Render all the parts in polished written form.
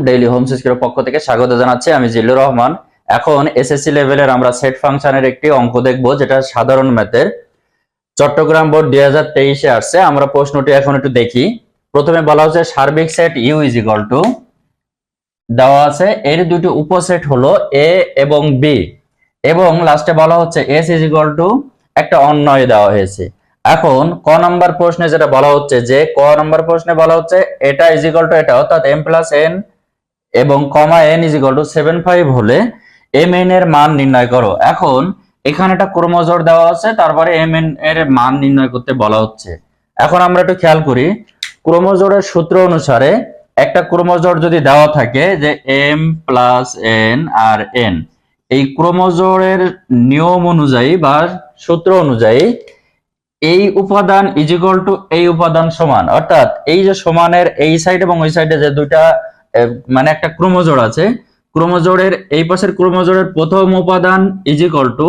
Daily home সিস্টেমের পক্ষ থেকে স্বাগত জানাচ্ছি। আমি জিল্লুর রহমান। এখন এসএসসি লেভেলের আমরা সেট ফাংশনের একটি অঙ্ক দেখব, যেটা সাধারণ ম্যাথের। চট্টগ্রাম বোর্ড 2023-এ আসছে। আমরা প্রশ্নটি এখন একটু দেখি। প্রথমে বলা হচ্ছে সার্বিক set U is equal to, দেওয়া আছে এর দুটি উপসেট হলো এ এবং বি, এবং লাস্টে বলা হচ্ছে এস ইজ ইকুয়াল টু একটা অন্যয় দেওয়া হয়েছে। এখন ক নাম্বার প্রশ্নে যেটা বলা হচ্ছে, যে ক নাম্বার প্রশ্নে বলা হচ্ছে এটা ইজ ইকুয়াল টু এটা, অর্থাৎ m প্লাস n এবং কমা n ইজ ইকুয়াল টু 75 হলে mn এর মান নির্ণয় করো। এখন এখানে একটা ক্রমজোড় দেওয়া আছে, তারপরে mn এর মান নির্ণয় করতে বলা হচ্ছে। এখন আমরা একটু খেয়াল করি, ক্রমজোড়ের সূত্র অনুসারে একটা ক্রমজোড় যদি দেওয়া থাকে যে m প্লাস n আর n, এই ক্রমজোড়ের নিয়ম অনুযায়ী বা সূত্র অনুযায়ী এই উপাদান ইজ ইকুয়াল টু এই উপাদান সমান, অর্থাৎ এই যে সমানের এই সাইড এবং ওই সাইডে যে দুইটা মানে একটা ক্রমজোড় আছে, ক্রমজোড়ের এই পাশের ক্রমজোড়ের প্রথম উপাদান ইজ ইকুয়াল টু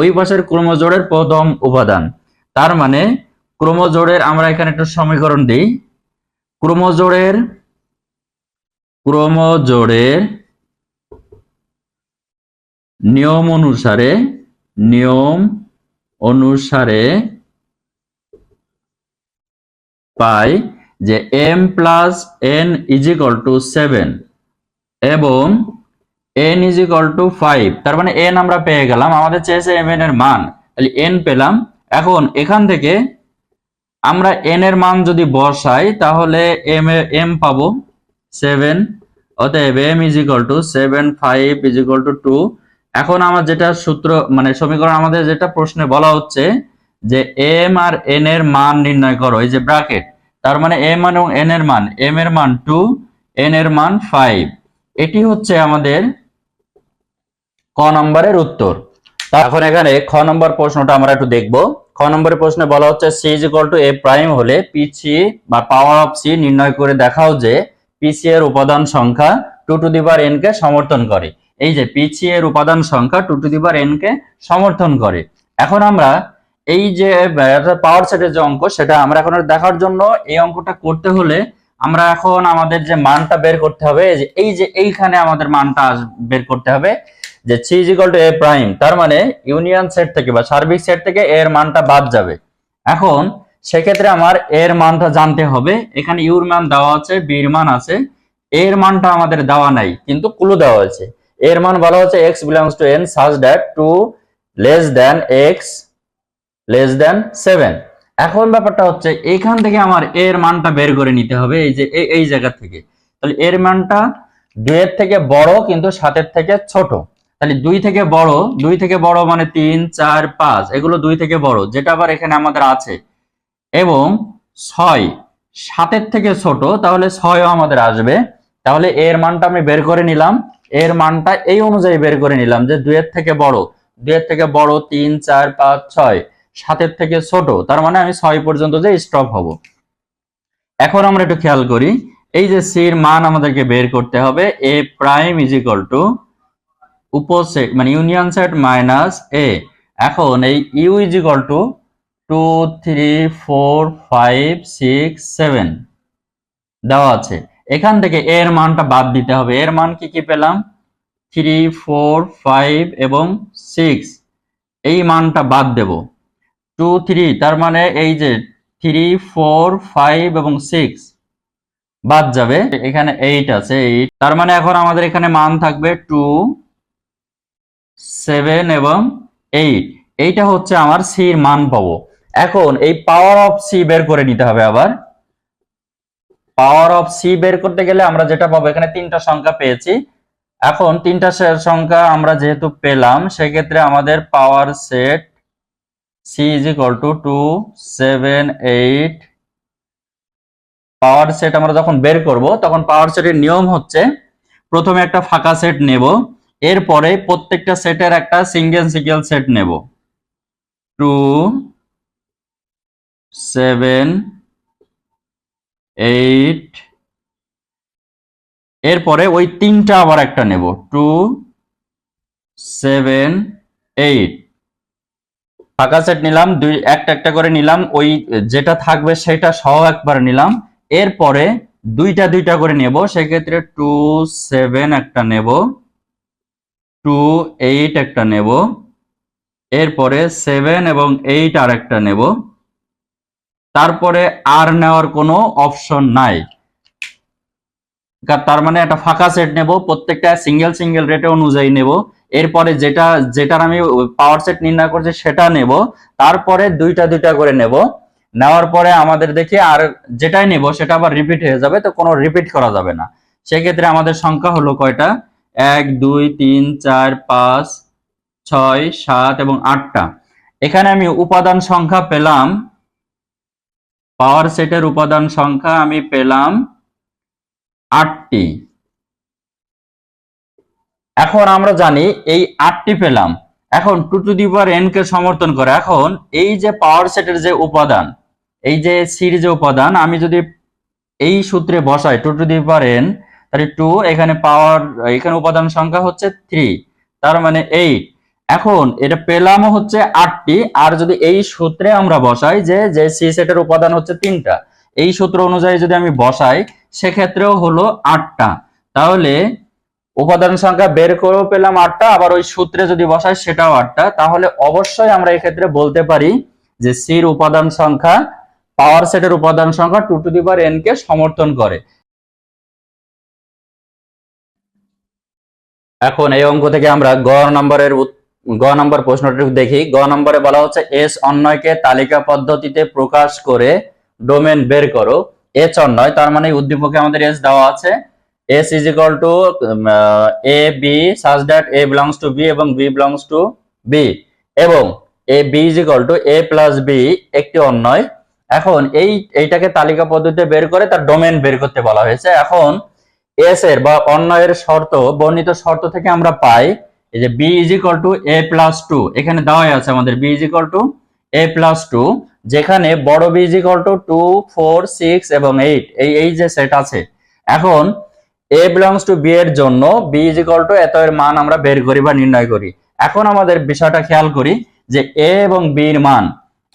ওই পাশের ক্রমজোড়ের প্রথম উপাদান। তার মানে ক্রমজোড়ের আমরা এখানে একটা সমীকরণ দিই। ক্রমজোড়ের নিয়ম অনুসারে পাই যে m plus n is equal two 7 এবং n ইজ ইকুয়াল টু 5। তার মানে n আমরা পেয়ে গেলাম, আমাদের চেয়েছে mn এর মান, তাহলে n পেলাম। এখন এখান থেকে আমরা n এর মান যদি বসাই তাহলে m পাবো 7, অতএব m is equal two 7, 5 is equal two 2। এখন আমার যেটা সূত্র মানে সমীকরণ, আমাদের যেটা প্রশ্নে বলা হচ্ছে যে m আর n এর মান নির্ণয় করো, এই যে ব্র্যাকেট, তার মানে m এবং n এর মান, m এর মান 2, n এর মান 5। এটি হচ্ছে আমাদের ক নম্বরের উত্তর। এখন এখানে খ নম্বর প্রশ্নটা আমরা একটু দেখব। খ নম্বরের প্রশ্নে বলা হচ্ছে c is equal two a prime হলে পিসি বা পাওয়ার অফ c নির্ণয় করে দেখাও যে পিসি এর উপাদান সংখ্যা 2 টু দি পাওয়ার n কে সমর্থন করে। এই যে পিসি এর উপাদান সংখ্যা 2 টু দি পাওয়ার n কে সমর্থন করে। এখন আমরা এই যে পাওয়ার সেটের যে অঙ্ক, সেটা আমরা এখন দেখার জন্য এই অঙ্কটা করতে হলে আমরা এখন আমাদের যে মানটা বের করতে হবে, এই যে এইখানে আমাদের মানটা বের করতে হবে যে c is equal two a prime, তার মানে ইউনিয়ন সেট থেকে বা সার্বিক সেট থেকে এর মানটা বাদ যাবে। এখন সেক্ষেত্রে আমার এর মানটা জানতে হবে। এখানে ইউর মান দেওয়া আছে, বির মান আছে, এর মানটা আমাদের দেওয়া নাই কিন্তু ক্লু দেওয়া আছে। এর মান বলা হচ্ছে x belongs to n such that 2 less than x less than 7। এখন ব্যাপারটা হচ্ছে এখান থেকে আমার এর মানটা বের করে নিতে হবে, এই যে এই জায়গা থেকে। তাহলে এর মানটা 2 এর থেকে বড় কিন্তু 7 এর থেকে ছোট। তাহলে 2 থেকে বড় মানে 3, 4, 5, এগুলো 2 থেকে বড়, যেটা আবার এখানে আমাদের আছে। এবং 6 7 এর থেকে ছোট, তাহলে 6ও আমাদের আসবে। তাহলে এর মানটা আমি বের করে নিলাম, এর মানটা এই অনুযায়ী বের করে নিলাম যে 2 এর থেকে বড় 3, 4, 5, 6, 7 এর থেকে ছোট, তার মানে আমি 6 পর্যন্ত যে স্টপ হব। এখন আমরা একটু খেয়াল করি, এই যে c এর মান আমাদেরকে বের করতে হবে। a prime is equal two উপসেট মানে ইউনিয়ন সেট মাইনাস a। এখন এই u ইজ ইকুয়াল টু 2, 3, 4, 5, 6, 7 দেওয়া আছে। এখান থেকে এর মানটা বাদ দিতে হবে। এর মান কি পেলাম? 3, 4, 5 এবং 6, এই মানটা বাদ দেব। 2, 3, তার মানে এই যে 3, 4, 5 এবং 6 বাদ যাবে। এখানে 8 আছে, 8, তার মানে এখন আমাদের এখানে মান থাকবে 2, 7 এবং 8। এইটা হচ্ছে আমার c এর মান পাবো। এখন এই পাওয়ার অফ c বের করে নিতে হবে। আবার পাওয়ার অফ c বের করতে গেলে আমরা যেটা পাবো, এখানে 3টা সংখ্যা পেয়েছি। এখন 3টা সংখ্যা আমরা যেহেতু পেলাম, সেক্ষেত্রে আমাদের power set c is equal two 2, 7, 8। Power set আমরা যখন বের করব, তখন পাওয়ার সেটের নিয়ম হচ্ছে প্রথমে একটা ফাঁকা সেট নেব, এরপরে প্রত্যেকটা সেটের একটা সিঙ্গেল সেট নেব। 2, 7, 8, এরপরে ওই 3টা আবার একটা নেব, 2, 7, 8। ফাঁকা সেট নিলাম, একটা করে নিলাম, ওই যেটা থাকবে সেটা সহ একবার নিলাম। এরপরে দুইটা দুইটা করে নেব, সেক্ষেত্রে 2 7 একটা নেব, 2 8 একটা নেব, এরপরে 7 এবং 8 আর একটা নেব, তারপরে আর নেওয়ার কোনো অপশন নাই। তার মানে একটা ফাঁকা সেট নেব, প্রত্যেকটা সিঙ্গেল সিঙ্গেল রেটে অনুযায়ী নেব, এরপরে যেটার আমি পাওয়ার সেট নির্ণয় করছি সেটা নেব, তারপরে দুইটা দুইটা করে নেব, নেওয়ার পরে আমাদের দেখি আর যেটাই নেব সেটা আবার রিপিট হয়ে যাবে, তো কোনো রিপিট করা যাবে না। সেক্ষেত্রে আমাদের সংখ্যা হলো কয়টা, 1 2 3 4 5 6 7 এবং 8টা। এখানে আমি উপাদান সংখ্যা পেলাম, পাওয়ার সেটের উপাদান সংখ্যা আমি পেলাম 8টি। এখন আমরা জানি এই 8টি পেলাম, এখন 2 টু দি পাওয়ার n কে সমর্থন করে এখন এই যে পাওয়ার সেটের যে উপাদান, এই যে সির যে উপাদান, আমি যদি এই সূত্রে বসাই 2 টু দি পাওয়ার n, তাহলে 2 এখানে পাওয়ার, এখানে উপাদান সংখ্যা হচ্ছে 3, তার মানে 8। এখন এটা পেলাম হচ্ছে 8টি, আর যদি এই সূত্রে আমরা বসাই যে যে সি সেটের উপাদান হচ্ছে 3টা, এই সূত্র অনুযায়ী যদি আমি বসাই সেক্ষেত্রেও হলো 8টা। তাহলে উপাদান সংখ্যা বের করেও পেলাম 8টা, আবার ওই সূত্রে যদি বসাই সেটাও 8টা। তাহলে অবশ্যই আমরা এক্ষেত্রে বলতে পারি যে সির উপাদান সংখ্যা পাওয়ার সেটের উপাদান সংখ্যা 2 টু দি পাওয়ার n কে সমর্থন করে। এখন এই অঙ্ক থেকে আমরা গ নম্বর প্রশ্নটি দেখি। গ নম্বরে বলা হচ্ছে এস অন্যয়কে তালিকা পদ্ধতিতে প্রকাশ করে ডোমেন বের করো। এস অন্যয়, তার মানে উদ্দীপকে আমাদের এস দেওয়া আছে, S is equal to A B such that A belongs to B এবং বি বিলংস টু বি, এবং A B is equal to A plus B একটি অন্যয়। এখন এইটাকে তালিকা পদ্ধতিতে বের করে তার ডোমেন বের করতে বলা হয়েছে। এখন এস এর বা অন্যয়ের শর্ত, বর্ণিত শর্ত থেকে আমরা পাই এই যে B is equal to A plus two, এখানে দেওয়াই আছে আমাদের B is equal to A plus two, যেখানে বড় বি ইজ ইকুয়াল টু 2 4 6 এবং 8, এই যে সেট আছে। এখন এ বিলংস টু বি এর জন্য বি ইজ ইকুয়াল টু এত এর মান আমরা বের করি বা নির্ণয় করি। এখন আমাদের বিষয়টা খেয়াল করি যে এ এবং বি এর মান,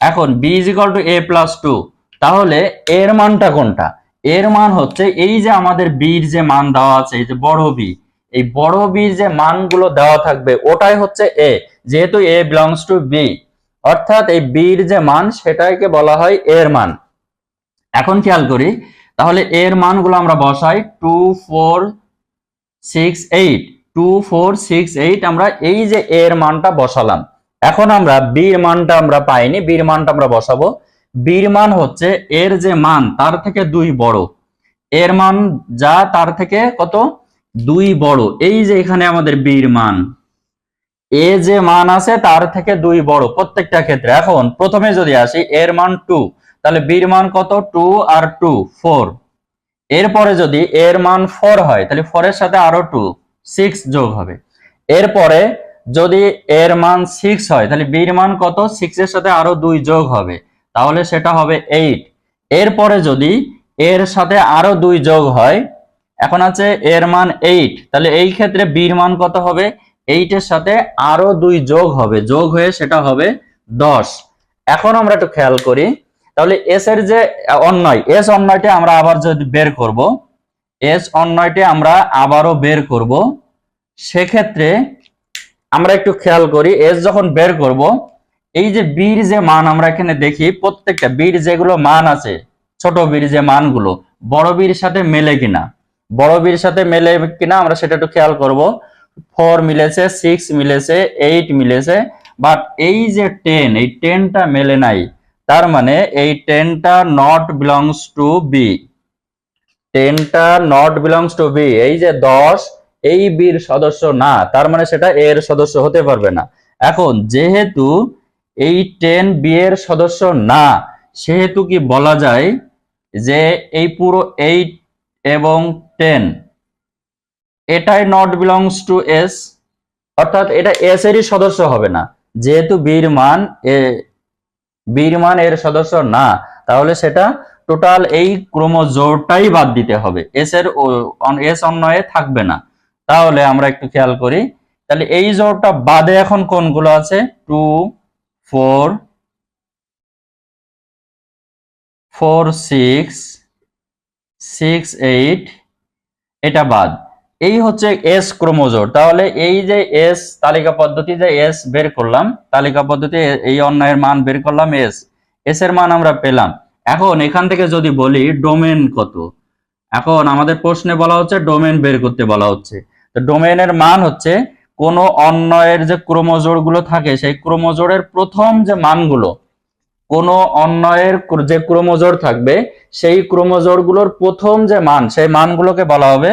এখন B is equal to A plus two, তাহলে এর মানটা কোনটা, এর মান হচ্ছে এই যে আমাদের বির যে মান দেওয়া আছে, এই যে বড় বি, এই বড় বির যে মানগুলো দেওয়া থাকবে ওটাই হচ্ছে এ, যেহেতু এ বিলংস টু বি, অর্থাৎ এই বির যে মান সেটাকে বলা হয় এর মান। এখন খেয়াল করি, তাহলে এর মানগুলো আমরা বসাই 2 4 6 8, 2 4 6 8, আমরা এই যে এর মানটা বসালাম। এখন আমরা বির মানটা আমরা পাইনি, বির মানটা আমরা বসাবো। বির মান হচ্ছে এর যে মান তার থেকে 2 বড়, এর মান যা তার থেকে কত 2 বড়, এই যে এখানে আমাদের বির মান, এ যে মান আছে তার থেকে 2 বড় প্রত্যেকটা ক্ষেত্রে। এখন প্রথমে যদি আসি এর মান 2, তাহলে বির মান কত 2 আর 2 4, এরপরে যদি এর মান 4 হয় তাহলে 4 এর সাথে আরো 2 6 যোগ হবে, এরপরে যদি এর মান 6 হয় তাহলে বির মান কত 6 এর সাথে আরো 2 যোগ হবে, তাহলে সেটা হবে 8। এরপরে যদি এর সাথে আরো 2 যোগ হয়, এখন আছে এর মান 8, তাহলে এই ক্ষেত্রে বির মান কত হবে, 8 এর সাথে আরো 2 যোগ হবে, যোগ হয়ে সেটা হবে 10। এখন আমরা একটু খেয়াল করি, তাহলে এস এর যে অন্যয়, এস অন্যয়টা আমরা আবার যদি বের করব, এস অন্যয়টা আমরা আবারও বের করব, সেক্ষেত্রে আমরা একটু খেয়াল করি এস যখন বের করব, এই যে বির যে মান আমরা এখানে দেখি, প্রত্যেকটা বির যেগুলো মান আছে, ছোট বির যে মানগুলো বড় বির সাথে মেলে কিনা, বড় বির সাথে মেলে কিনা আমরা সেটা একটু খেয়াল করব। 4 মিলেছে, 6 মিলেছে, 8 মিলেছে, বাট এই যে 10, এই 10টা মেলে নাই, তার মানে এই 10টা নট বিলংস টু বি, 10টা নট বিলংস টু বি, এই যে 10 এই বির সদস্য না, তার মানে সেটা এর সদস্য হতে পারবে না। এখন যেহেতু এই 10 বি এর সদস্য না, সেহেতু কি বলা যায় যে এই পুরো 8 এবং 10 এটাই নট বিলংস টু এস, অর্থাৎ এটা এস এরই সদস্য হবে না, যেহেতু বির মান এর সদস্য না, তাহলে সেটা টোটাল এই ক্রোমোজোরটাই বাদ দিতে হবে, এস এর এস অন্যয়ে থাকবে না। তাহলে আমরা একটু খেয়াল করি, তাহলে এই জোড়টা বাদে এখন কোনগুলো আছে, 2 4 4 6 6 8 এটা বাদ, এই হচ্ছে এস ক্রোমোজোর। তাহলে এই যে এস তালিকা পদ্ধতি যে এস বের করলাম, তালিকা পদ্ধতি এই অন্যায়ের মান বের করলাম, এস এর মান আমরা পেলাম। এখন এখান থেকে যদি বলি ডোমেন কত, এখন আমাদের প্রশ্নে বলা হচ্ছে ডোমেন বের করতে বলা হচ্ছে। তো ডোমেনের মান হচ্ছে কোন অন্যয়ের যে ক্রোমোজোর গুলো থাকে সেই ক্রোমোজোরের প্রথম যে মানগুলো, কোন অন্যয়ের যে ক্রোমোজোর থাকবে সেই ক্রোমোজোর গুলোর প্রথম যে মান সেই মানগুলোকে বলা হবে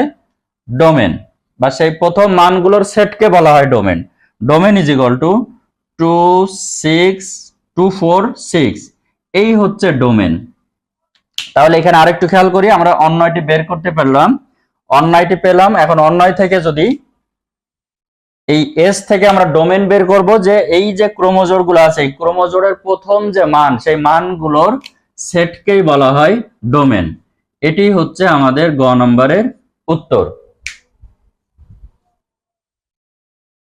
ডোমেন, বা সেই প্রথম মানগুলোর সেটকে বলা হয় domain. Domain is equal two 2 6 2 4 6, এই হচ্ছে ডোমেন। তাহলে এখানে আরেকটু খেয়াল করি, আমরা অন্যয়টি বের করতে পারলাম, অন্যয়টি পেলাম। এখন অন্যয় থেকে যদি এই এস থেকে আমরা ডোমেন বের করব, যে এই যে ক্রোমোজোর গুলো আছে এই ক্রোমোজোরের প্রথম যে মান সেই মানগুলোর সেটকেই বলা হয় ডোমেন। এটি হচ্ছে আমাদের গ নম্বরের উত্তর।